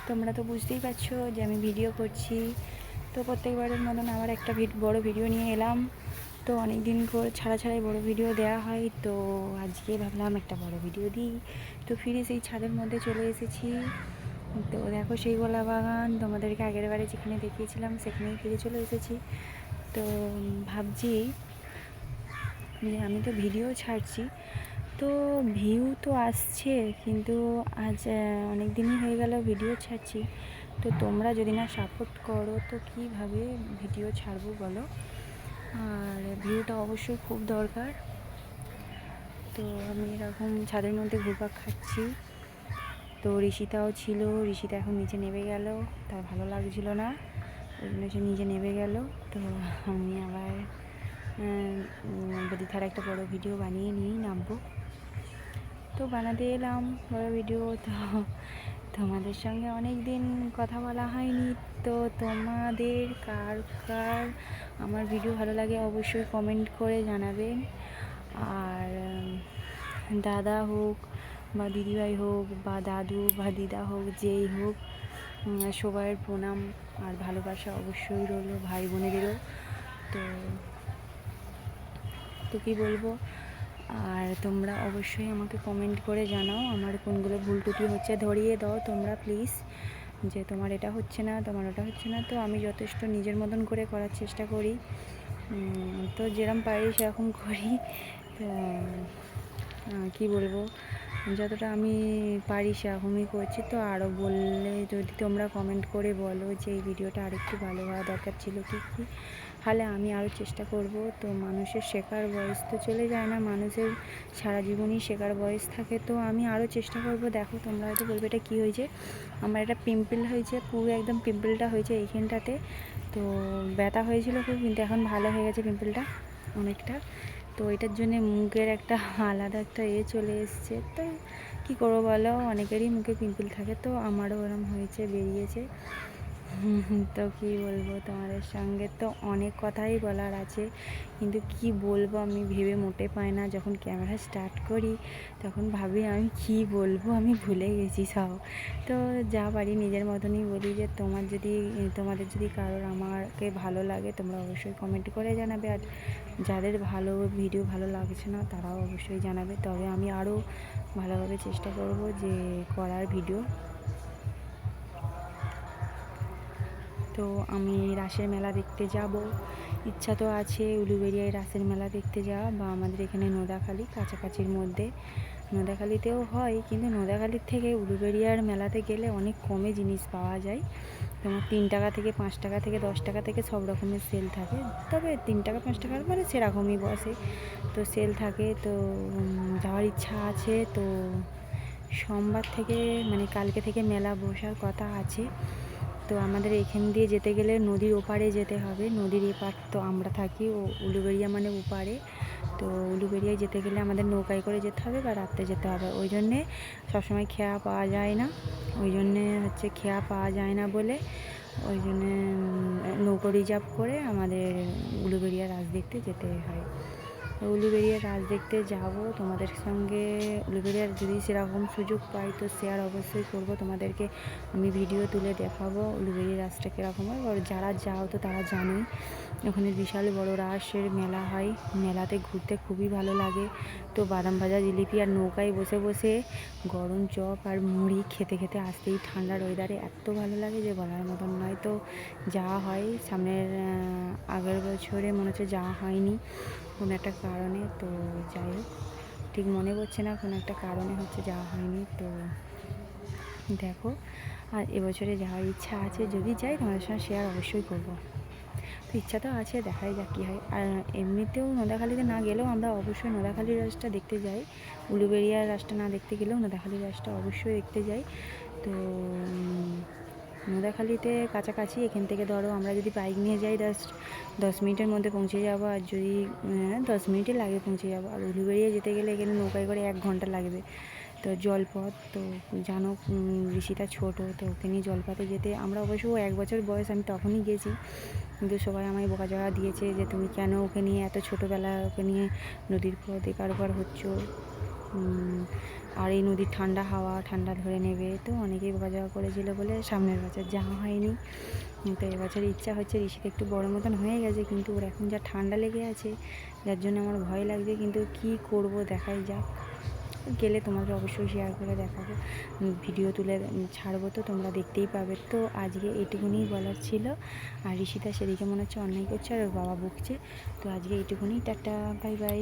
তোমরা তো বুঝতেই পারছো যে আমি ভিডিও করছি। তো প্রত্যেকবারের মতন আবার একটা বড় ভিডিও নিয়ে এলাম। তো অনেক দিন করে ছাড়াই বড় ভিডিও দেওয়া হয়, তো আজকে ভাবলাম একটা বড় ভিডিও দিই। তো ফিরে সেই ছাদের মধ্যে চলে এসেছি। তো দেখো সেই গোলা বাগান, তোমাদেরকে আগের বারে যেখানে দেখিয়েছিলাম সেখানেই ফিরে চলে এসেছি। তো ভাবছি যে আমি তো ভিডিও ছাড়ছি, তো ভিউ তো আসছে, কিন্তু আজ অনেক দিনই হয়ে গেল ভিডিও ছাড়ছি। তো তোমরা যদি না সাপোর্ট করো তো কীভাবে ভিডিও ছাড়বো বলো? আর ভিউটা অবশ্যই খুব দরকার। তো আমি এরকম ছাদের মধ্যে ঘুরপাক খাচ্ছি। তো ঋষিতাও ছিল, ঋষিতা এখন নিচে নেমে গেল, তার ভালো লাগছিল না, ওই জন্য সে নিচে নেমে গেল। তো আমি আবার বদিথার একটা বড় ভিডিও বানিয়ে নিয়েই নামবো। তো বানাতে এলাম বড় ভিডিও। তো তোমাদের সঙ্গে অনেক দিন কথা বলা হয়নি। তো তোমাদের কার কার আমার ভিডিও ভালো লাগে অবশ্যই কমেন্ট করে জানাবেন। আর দাদা হোক বা দিদিভাই হোক বা দাদু বা দিদা হোক, যেই হোক, সবার প্রণাম আর ভালোবাসা অবশ্যই রইল, ভাই বোনেদেরও। তো কী বলবো, আর তোমরা অবশ্যই আমাকে কমেন্ট করে জানাও আমার কোনগুলো ভুল ত্রুটি হচ্ছে, ধরিয়ে দাও তোমরা প্লিজ, যে তোমার এটা হচ্ছে না, তোমার ওটা হচ্ছে না। তো আমি যথেষ্ট নিজের মতন করে করার চেষ্টা করি, তো যেরকম পারি সেরকম করি। তো কী বলবো, যতটা আমি পারি সেরকমই করছি। তো আরও বললে যদি তোমরা কমেন্ট করে বলো যে এই ভিডিওটা আরেকটু ভালো হওয়া দরকার ছিল কি কী, তাহলে আমি আরও চেষ্টা করব। তো মানুষের শেখার বয়স তো চলে যায় না, মানুষের সারা জীবনই শেখার বয়স থাকে। তো আমি আরও চেষ্টা করব। দেখো তোমরা হয়তো বলবে এটা কী হয়েছে, আমার একটা পিম্পল হয়েছে, পুরো একদম পিম্পলটা হয়েছে এইখানটাতে। তো ব্যথা হয়েছিল খুব, কিন্তু এখন ভালো হয়ে গেছে পিম্পলটা অনেকটা। তো এটার জন্যে মুখের একটা আলাদা একটা চলে এসছে। তো কী করবো বলো, অনেকেরই মুখে পিম্পল থাকে, তো আমারও ওরম হয়েছে, বেরিয়েছে। তো কী বলবো তোমাদের সঙ্গে, তো অনেক কথাই বলার আছে, কিন্তু কি বলবো আমি ভেবে মোটে পাই না। যখন ক্যামেরা স্টার্ট করি তখন ভাবি আমি কি বলবো, আমি ভুলে গেছি সব। তো যা পারি নিজের মতনই বলি, যে তোমাদের যদি কারোর আমাকে ভালো লাগে তোমরা অবশ্যই কমেন্ট করে জানাবে, আর যাদের ভিডিও ভালো লাগছে না তারাও অবশ্যই জানাবে, তবে আমি আরও ভালোভাবে চেষ্টা করব যে করার ভিডিও। তো আমি রাসের মেলা দেখতে যাব, ইচ্ছা তো আছে উলুবেড়িয়ায় রাসের মেলা দেখতে যাওয়া, বা আমাদের এখানে নোদাখালি কাছাকাছির মধ্যে। নোদাখালিতেও হয়, কিন্তু নোদাখালির থেকে উলুবেড়িয়ার মেলাতে গেলে অনেক কমে জিনিস পাওয়া যায়। তোমার 3 টাকা থেকে 5 টাকা থেকে 10 টাকা থেকে সব রকমের সেল থাকে, তবে 3 টাকা 5 টাকার পরে সেরকমই বসে, তো সেল থাকে। তো যাওয়ার ইচ্ছা আছে। তো সোমবার থেকে মানে কালকে থেকে মেলা বসার কথা আছে। তো আমাদের এখান দিয়ে যেতে গেলে নদীর ওপারে যেতে হবে, নদীর এপার তো আমরা থাকি ও উলুবেড়িয়া মানে ওপারে। তো উলুবেড়িয়ায় যেতে গেলে আমাদের নৌকায় করে যেতে হবে বা রাত্রে যেতে হবে, ওই জন্যে সবসময় খেয়া পাওয়া যায় না, খেয়া পাওয়া যায় না বলে ওই জন্যে নৌকো রিজার্ভ করে আমাদের উলুবেড়িয়া রাস দেখতে যেতে হয়। উলুবেড়িয়ার রাস দেখতে যাব তোমাদের সঙ্গে। উলুবেড়িয়ার যদি সেরকম সুযোগ পাই তো শেয়ার অবশ্যই করব, তোমাদেরকে আমি ভিডিও তুলে দেখাবো উলুবেড়িয়ার রাসটা কীরকম হয়। আর যারা যাও তো তারা জানোই ওখানে বিশাল বড় রাসের মেলা হয়, মেলাতে ঘুরতে খুবই ভালো লাগে। তো বাদাম ভাজা জিলিপি আর নৌকায় বসে বসে গরম চপ আর মুড়ি খেতে খেতে আসতেই ঠান্ডার ওয়েদারে এত ভালো লাগে যে বলার মতন নয়। তো যাওয়া হয় আগের বছরে মনে হচ্ছে যাওয়া হয়নি কোনো একটা কারণে, তো যাই হোক ঠিক মনে পড়ছে না, কোনো একটা কারণে যাওয়া হয়নি। তো দেখো, আর এবছরে যাওয়ার ইচ্ছা আছে, যদি যাই তোমাদের সঙ্গে শেয়ার অবশ্যই করব। তো ইচ্ছা তো আছে, দেখাই যাক কী হয়। আর এমনিতেও নোদাখালিতে না গেলেও আমরা অবশ্যই নোদাখালির রাসটা দেখতে যাই, উলুবেড়িয়ার রাসটা না দেখতে গেলেও নোদাখালির রাসটা অবশ্যই দেখতে যাই। তো নোদাখালিতে কাছাকাছি, এখান থেকে ধরো আমরা যদি বাইক নিয়ে যাই 10 মিনিটের মধ্যে পৌঁছে যাবো, আর যদি 10 মিনিটে লাগে পৌঁছে যাবো। আর উলুবেড়িয়া যেতে গেলে এখানে নৌকায় করে 1 ঘন্টা লাগবে। তো জলপথ তো জানো, ঋষিটা ছোটো, তো ওকে নিয়ে জলপথে যেতে আমরা অবশ্য 1 বছর বয়স, আমি তখনই গেছি, কিন্তু সবাই আমায় বকাঝকা দিয়েছে যে তুমি কেন ওকে নিয়ে এত ছোটোবেলা ওকে নিয়ে নদীর পথ এপার ওপার হচ্ছ। আর এই নদীর ঠান্ডা হাওয়া ঠান্ডা ধরে নেবে, তো অনেকেই বকা করেছিল বলে সামনের বছর যাওয়া হয়নি। তো এবছর ইচ্ছা হচ্ছে, ঋষিতে একটু বড় মতন হয়ে গেছে, কিন্তু ওর এখন যা ঠান্ডা লেগে আছে যার জন্য আমার ভয় লাগছে, কিন্তু কি করব দেখাই যাক। গেলে তোমাদের অবশ্যই শেয়ার করে দেখাবো, ভিডিও তুলে ছাড়বো, তো তোমরা দেখতেই পাবে। তো আজকে এইটুকুনি বলার ছিল। আর ঋষিতা সেদিকে মনে হচ্ছে অন্যায় করছে আর ওর বাবা বকছে। তো আজকে এইটুকুনি, টাটা, বাই বাই।